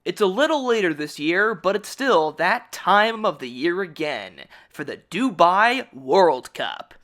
It's a little later this year, but it's still that time of the year again for the Dubai World Cup.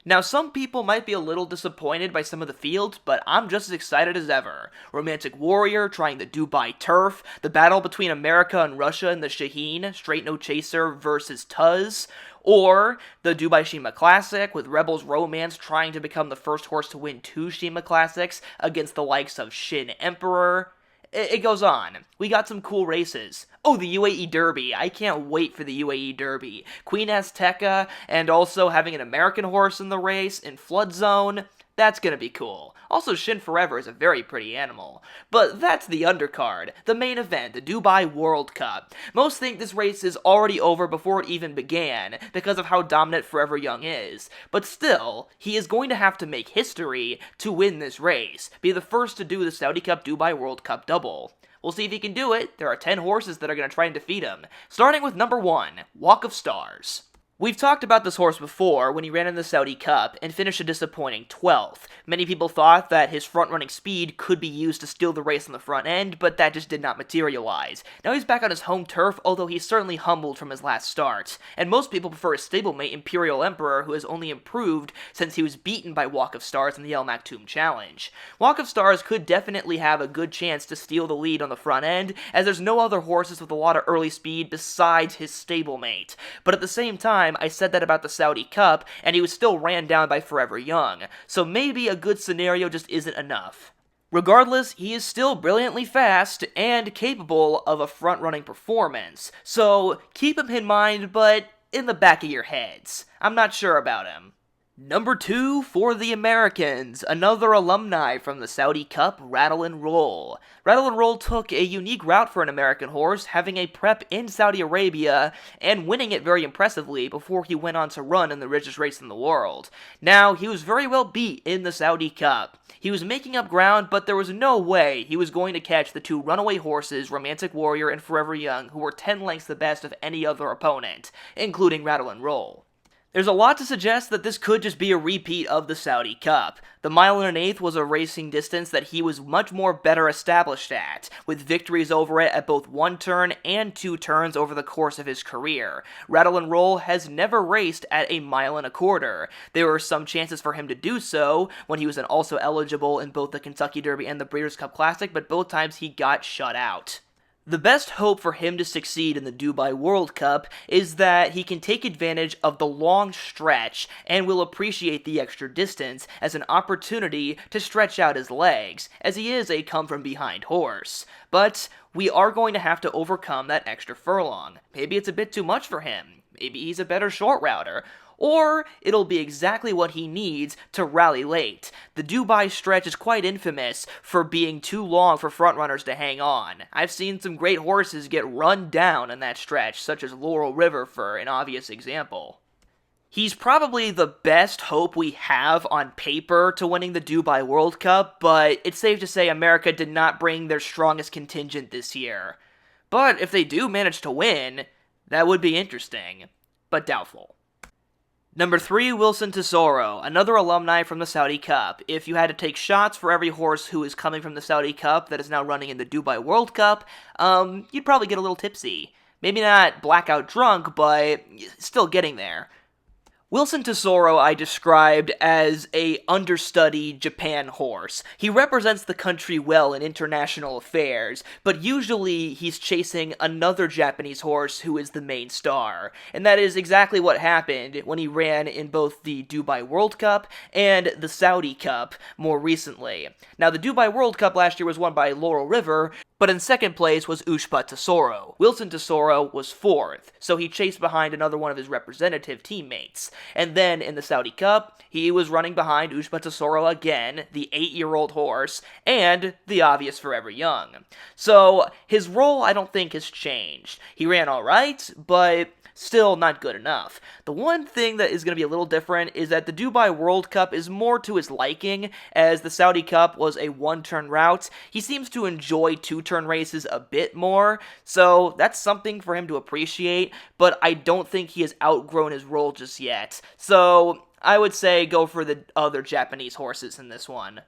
Now, some people might be a little disappointed by some of the fields, but I'm just as excited as ever. Romantic Warrior trying the Dubai Turf, the battle between America and Russia in the Shaheen, Straight No Chaser versus Tuz, or the Dubai Shima Classic with Rebels Romance trying to become the first horse to win 2 Shima Classics against the likes of Shin Emperor. It goes on. We got some cool races. Oh, the UAE Derby. I can't wait for the UAE Derby. Queen Azteca, and also having an American horse in the race in Flood Zone. That's gonna be cool. Also, Shin Forever is a very pretty animal. But that's the undercard, the main event, the Dubai World Cup. Most think this race is already over before it even began, because of how dominant Forever Young is. But still, he is going to have to make history to win this race, be the first to do the Saudi Cup Dubai World Cup double. We'll see if he can do it. There are 10 horses that are going to try and defeat him. Starting with number 1, Walk of Stars. We've talked about this horse before when he ran in the Saudi Cup and finished a disappointing 12th. Many people thought that his front-running speed could be used to steal the race on the front end, but that just did not materialize. Now he's back on his home turf, although he's certainly humbled from his last start. And most people prefer his stablemate Imperial Emperor, who has only improved since he was beaten by Walk of Stars in the El Maktoum Challenge. Walk of Stars could definitely have a good chance to steal the lead on the front end, as there's no other horses with a lot of early speed besides his stablemate. But at the same time, I said that about the Saudi Cup, and he was still ran down by Forever Young, so maybe a good scenario just isn't enough. Regardless, he is still brilliantly fast and capable of a front-running performance, so keep him in mind, but in the back of your heads. I'm not sure about him. Number 2 for the Americans, another alumni from the Saudi Cup, Rattle N Roll. Rattle N Roll took a unique route for an American horse, having a prep in Saudi Arabia and winning it very impressively before he went on to run in the richest race in the world. Now, he was very well beat in the Saudi Cup. He was making up ground, but there was no way he was going to catch the 2 runaway horses, Romantic Warrior and Forever Young, who were 10 lengths the best of any other opponent, including Rattle N Roll. There's a lot to suggest that this could just be a repeat of the Saudi Cup. The 1.125 was a racing distance that he was much more better established at, with victories over it at both 1 turn and 2 turns over the course of his career. Rattle N Roll has never raced at a 1.25 miles. There were some chances for him to do so when he was also eligible in both the Kentucky Derby and the Breeders' Cup Classic, but both times he got shut out. The best hope for him to succeed in the Dubai World Cup is that he can take advantage of the long stretch and will appreciate the extra distance as an opportunity to stretch out his legs, as he is a come-from-behind horse. But we are going to have to overcome that extra furlong. Maybe it's a bit too much for him. Maybe he's a better short router. Or it'll be exactly what he needs to rally late. The Dubai stretch is quite infamous for being too long for frontrunners to hang on. I've seen some great horses get run down in that stretch, such as Laurel River for an obvious example. He's probably the best hope we have on paper to winning the Dubai World Cup, but it's safe to say America did not bring their strongest contingent this year. But if they do manage to win, that would be interesting, but doubtful. Number 3, Wilisoan Tesoro, another alumni from the Saudi Cup. If you had to take shots for every horse who is coming from the Saudi Cup that is now running in the Dubai World Cup, you'd probably get a little tipsy. Maybe not blackout drunk, but still getting there. Wilisoan Tesoro I described as a understudy Japan horse. He represents the country well in international affairs, but usually he's chasing another Japanese horse who is the main star. And that is exactly what happened when he ran in both the Dubai World Cup and the Saudi Cup more recently. Now, the Dubai World Cup last year was won by Laurel River, but in second place was Ushba Tesoro. Wilisoan Tesoro was 4th, so he chased behind another one of his representative teammates. And then in the Saudi Cup, he was running behind Ushba Tesoro again, the 8-year-old horse, and the obvious Forever Young. So his role I don't think has changed. He ran alright, but still not good enough. The one thing that is going to be a little different is that the Dubai World Cup is more to his liking, as the Saudi Cup was a 1-turn route. He seems to enjoy 2-turn races a bit more, so that's something for him to appreciate, but I don't think he has outgrown his role just yet. So I would say go for the other Japanese horses in this one.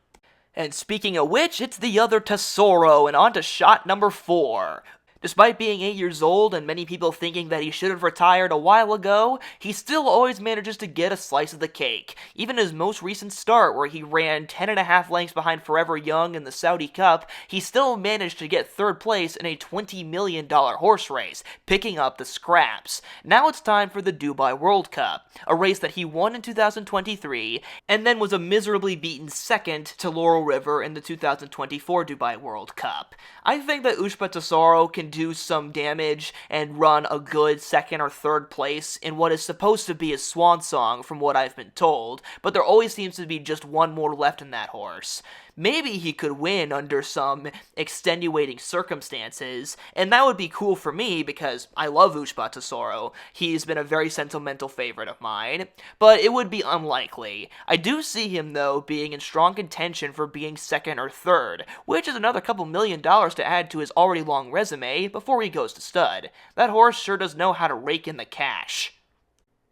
And speaking of which, it's the other Tesoro, and on to shot number 4. Despite being 8 years old and many people thinking that he should have retired a while ago, he still always manages to get a slice of the cake. Even his most recent start, where he ran 10.5 lengths behind Forever Young in the Saudi Cup, he still managed to get 3rd place in a $20 million horse race, picking up the scraps. Now it's time for the Dubai World Cup, a race that he won in 2023, and then was a miserably beaten 2nd to Laurel River in the 2024 Dubai World Cup. I think that Ushba Tesoro can do some damage and run a good 2nd or 3rd place in what is supposed to be a swan song from what I've been told, but there always seems to be just one more left in that horse. Maybe he could win under some extenuating circumstances, and that would be cool for me because I love Ushba Tesoro. He's been a very sentimental favorite of mine, but it would be unlikely. I do see him, though, being in strong contention for being 2nd or 3rd, which is another couple $1 million to add to his already long resume before he goes to stud. That horse sure does know how to rake in the cash.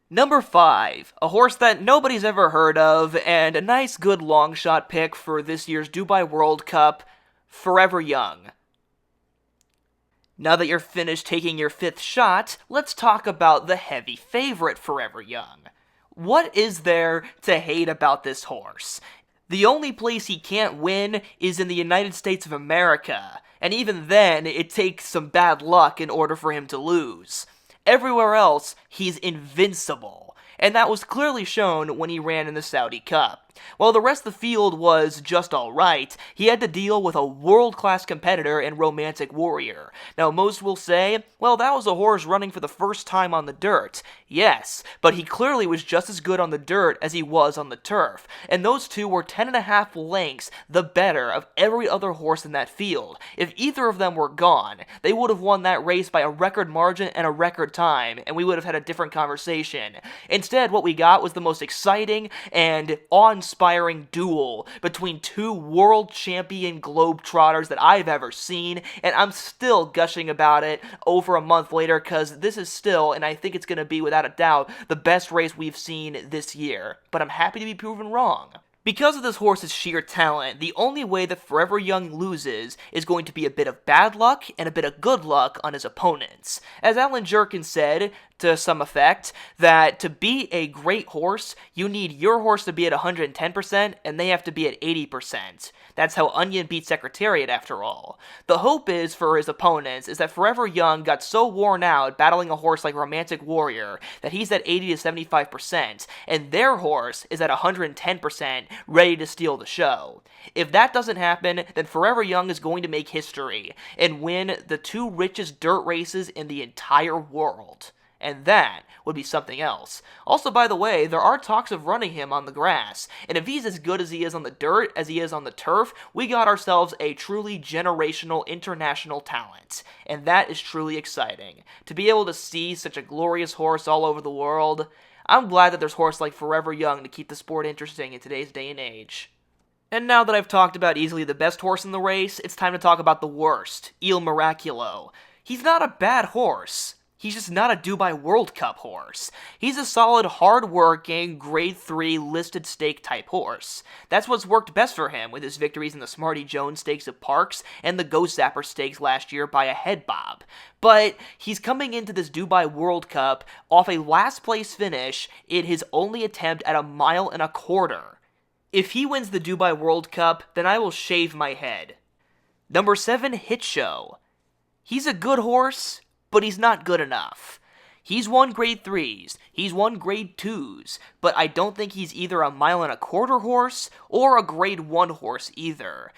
Number 5, a horse that nobody's ever heard of, and a nice good long shot pick for this year's Dubai World Cup, Forever Young. Now that you're finished taking your 5th shot, let's talk about the heavy favorite Forever Young. What is there to hate about this horse? The only place he can't win is in the United States of America, and even then, it takes some bad luck in order for him to lose. Everywhere else, he's invincible, and that was clearly shown when he ran in the Saudi Cup. While the rest of the field was just alright, he had to deal with a world-class competitor in Romantic Warrior. Now, most will say, well, that was a horse running for the first time on the dirt. Yes, but he clearly was just as good on the dirt as he was on the turf, and those two were 10.5 lengths the better of every other horse in that field. If either of them were gone, they would have won that race by a record margin and a record time, and we would have had a different conversation. Instead, what we got was the most exciting and awe-inspiring duel between two world champion globetrotters that I've ever seen, and I'm still gushing about it over a month later because this is still, and I think it's going to be without a doubt, the best race we've seen this year. But I'm happy to be proven wrong. Because of this horse's sheer talent, the only way that Forever Young loses is going to be a bit of bad luck and a bit of good luck on his opponents. As Alan Jerkin said, to some effect, that to be a great horse, you need your horse to be at 110% and they have to be at 80%. That's how Onion beat Secretariat after all. The hope is for his opponents is that Forever Young got so worn out battling a horse like Romantic Warrior that he's at 80 to 75% and their horse is at 110% ready to steal the show. If that doesn't happen, then Forever Young is going to make history and win the two richest dirt races in the entire world. And that would be something else. Also, by the way, there are talks of running him on the grass, and if he's as good as he is on the dirt as he is on the turf, we got ourselves a truly generational international talent, and that is truly exciting. To be able to see such a glorious horse all over the world, I'm glad that there's horses like Forever Young to keep the sport interesting in today's day and age. And now that I've talked about easily the best horse in the race, it's time to talk about the worst, Il Miracolo. He's not a bad horse. He's just not a Dubai World Cup horse. He's a solid, hard-working, grade 3 listed stake type horse. That's what's worked best for him with his victories in the Smarty Jones Stakes at Parks and the Ghost Zapper Stakes last year by a head bob. But he's coming into this Dubai World Cup off a last place finish in his only attempt at 1.25 miles. If he wins the Dubai World Cup, then I will shave my head. Number 7, Hit Show. He's a good horse, but he's not good enough. He's won grade 3s, he's won grade 2s, but I don't think he's either a 1.25 mile horse or a grade 1 horse either.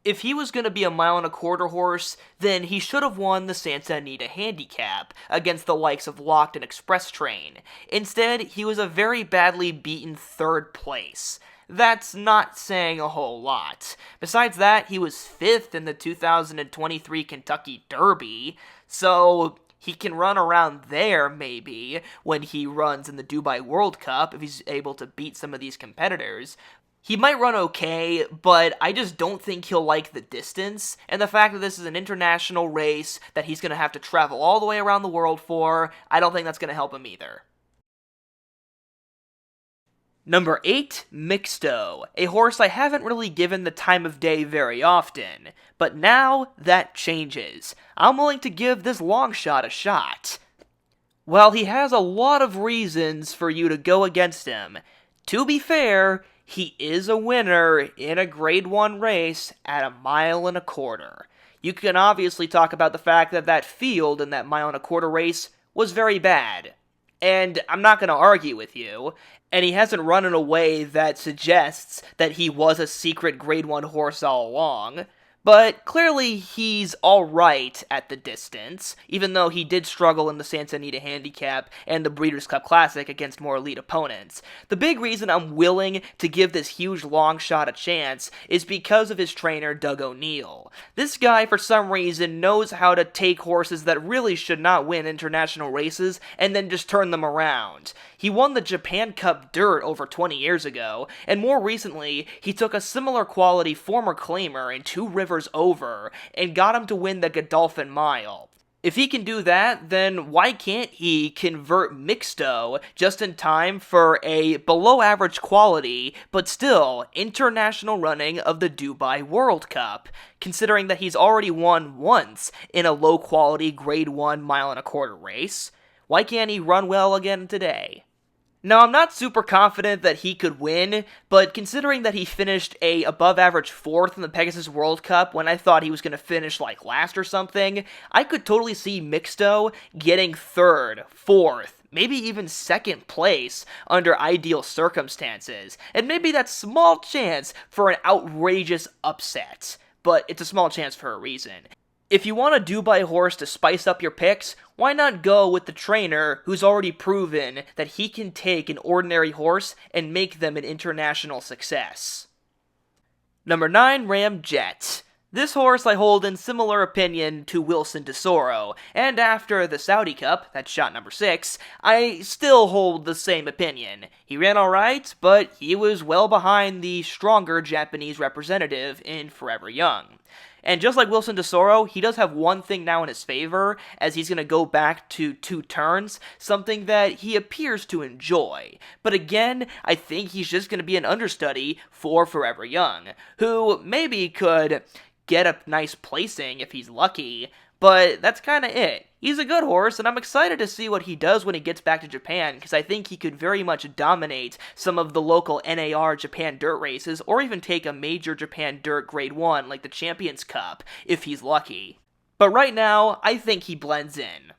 If he was going to be a 1.25 mile horse, then he should have won the Santa Anita Handicap against the likes of Locked and Express Train. Instead, he was a very badly beaten 3rd place. That's not saying a whole lot. Besides that, he was 5th in the 2023 Kentucky Derby, so he can run around there, maybe, when he runs in the Dubai World Cup, if he's able to beat some of these competitors. He might run okay, but I just don't think he'll like the distance, and the fact that this is an international race that he's going to have to travel all the way around the world for, I don't think that's going to help him either. Number 8, Mixto, a horse I haven't really given the time of day very often, but now that changes. I'm willing to give this long shot a shot. While he has a lot of reasons for you to go against him, to be fair, he is a winner in a Grade 1 race at 1.25 miles. You can obviously talk about the fact that that field in that 1.25 mile race was very bad. And I'm not going to argue with you, and he hasn't run in a way that suggests that he was a secret Grade 1 horse all along. But clearly he's alright at the distance, even though he did struggle in the Santa Anita Handicap and the Breeders' Cup Classic against more elite opponents. The big reason I'm willing to give this huge long shot a chance is because of his trainer, Doug O'Neill. This guy, for some reason, knows how to take horses that really should not win international races and then just turn them around. He won the Japan Cup Dirt over 20 years ago, and more recently, he took a similar quality former claimer in 2 Rivers over and got him to win the Godolphin Mile. If he can do that, then why can't he convert Mixto just in time for a below-average quality, but still international running of the Dubai World Cup, considering that he's already won once in a low-quality Grade 1 1.25 mile race? Why can't he run well again today? Now, I'm not super confident that he could win, but considering that he finished a above-average 4th in the Pegasus World Cup when I thought he was going to finish, like, last or something, I could totally see Mixto getting 3rd, 4th, maybe even 2nd place under ideal circumstances, and maybe that small chance for an outrageous upset. But it's a small chance for a reason. If you want a Dubai horse to spice up your picks, why not go with the trainer who's already proven that he can take an ordinary horse and make them an international success? Number 9, Ramjet. This horse I hold in similar opinion to Wilson Tesoro, and after the Saudi Cup, that's shot number 6, I still hold the same opinion. He ran alright, but he was well behind the stronger Japanese representative in Forever Young. And just like Wilson Tesoro, he does have one thing now in his favor, as he's going to go back to 2 turns, something that he appears to enjoy. But again, I think he's just going to be an understudy for Forever Young, who maybe could get a nice placing if he's lucky, but that's kind of it. He's a good horse, and I'm excited to see what he does when he gets back to Japan, because I think he could very much dominate some of the local NAR Japan Dirt races, or even take a major Japan Dirt Grade 1, like the Champions Cup, if he's lucky. But right now, I think he blends in.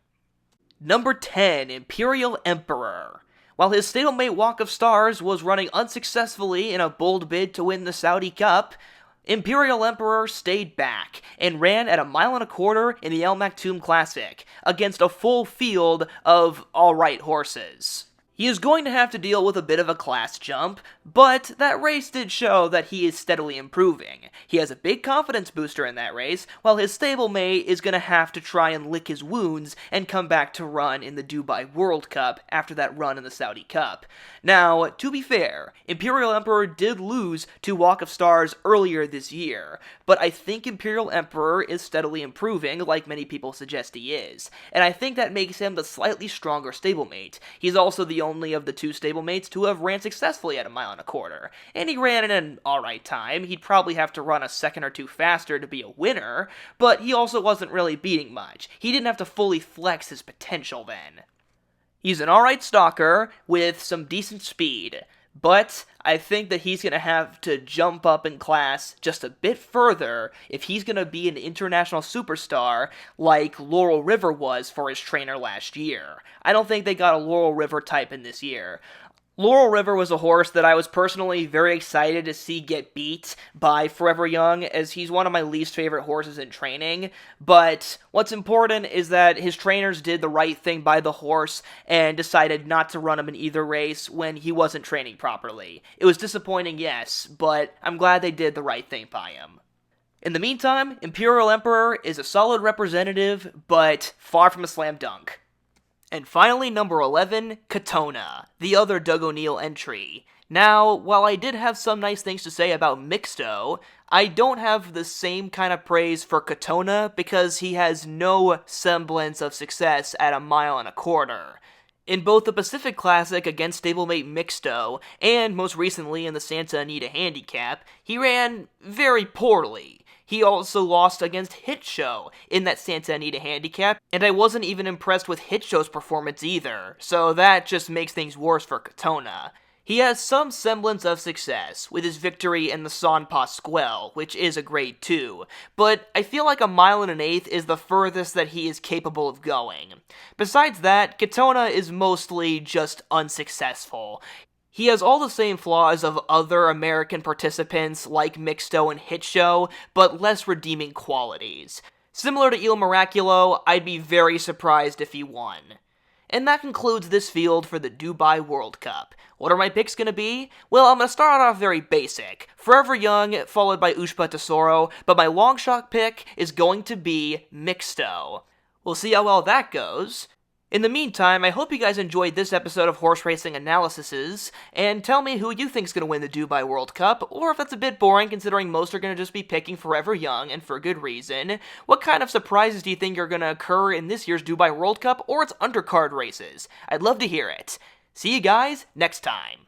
Number 10, Imperial Emperor. While his stablemate Walk of Stars was running unsuccessfully in a bold bid to win the Saudi Cup, Imperial Emperor stayed back and ran at 1.25 miles in the El Maktoum Classic against a full field of alright horses. He is going to have to deal with a bit of a class jump, but that race did show that he is steadily improving. He has a big confidence booster in that race, while his stablemate is going to have to try and lick his wounds and come back to run in the Dubai World Cup after that run in the Saudi Cup. Now, to be fair, Imperial Emperor did lose to Walk of Stars earlier this year, but I think Imperial Emperor is steadily improving, like many people suggest he is, and I think that makes him the slightly stronger stablemate. He's also the only of the 2 stablemates to have ran successfully at 1.25 miles, and he ran in an alright time. He'd probably have to run a second or 2 faster to be a winner, but he also wasn't really beating much. He didn't have to fully flex his potential then. He's an alright stalker with some decent speed, but I think that he's going to have to jump up in class just a bit further if he's going to be an international superstar like Laurel River was for his trainer last year. I don't think they got a Laurel River type in this year. Laurel River was a horse that I was personally very excited to see get beat by Forever Young, as he's one of my least favorite horses in training, but what's important is that his trainers did the right thing by the horse and decided not to run him in either race when he wasn't training properly. It was disappointing, yes, but I'm glad they did the right thing by him. In the meantime, Imperial Emperor is a solid representative, but far from a slam dunk. And finally, number 11, Katonah, the other Doug O'Neill entry. Now, while I did have some nice things to say about Mixto, I don't have the same kind of praise for Katonah because he has no semblance of success at 1.25 miles. In both the Pacific Classic against stablemate Mixto, and most recently in the Santa Anita Handicap, he ran very poorly. He also lost against Hitshow in that Santa Anita Handicap, and I wasn't even impressed with Hitshow's performance either, so that just makes things worse for Katonah. He has some semblance of success with his victory in the San Pasquale, which is a grade 2, but I feel like 1 1/8 is the furthest that he is capable of going. Besides that, Katonah is mostly just unsuccessful. He has all the same flaws of other American participants like Mixto and Hitshow, but less redeeming qualities. Similar to Il Miracolo, I'd be very surprised if he won. And that concludes this field for the Dubai World Cup. What are my picks going to be? Well, I'm going to start off very basic. Forever Young, followed by Ushba Tesoro, but my long shot pick is going to be Mixto. We'll see how well that goes. In the meantime, I hope you guys enjoyed this episode of Horse Racing Analyses, and tell me who you think's going to win the Dubai World Cup, or if that's a bit boring considering most are going to just be picking Forever Young, and for good reason. What kind of surprises do you think are going to occur in this year's Dubai World Cup, or its undercard races? I'd love to hear it. See you guys next time.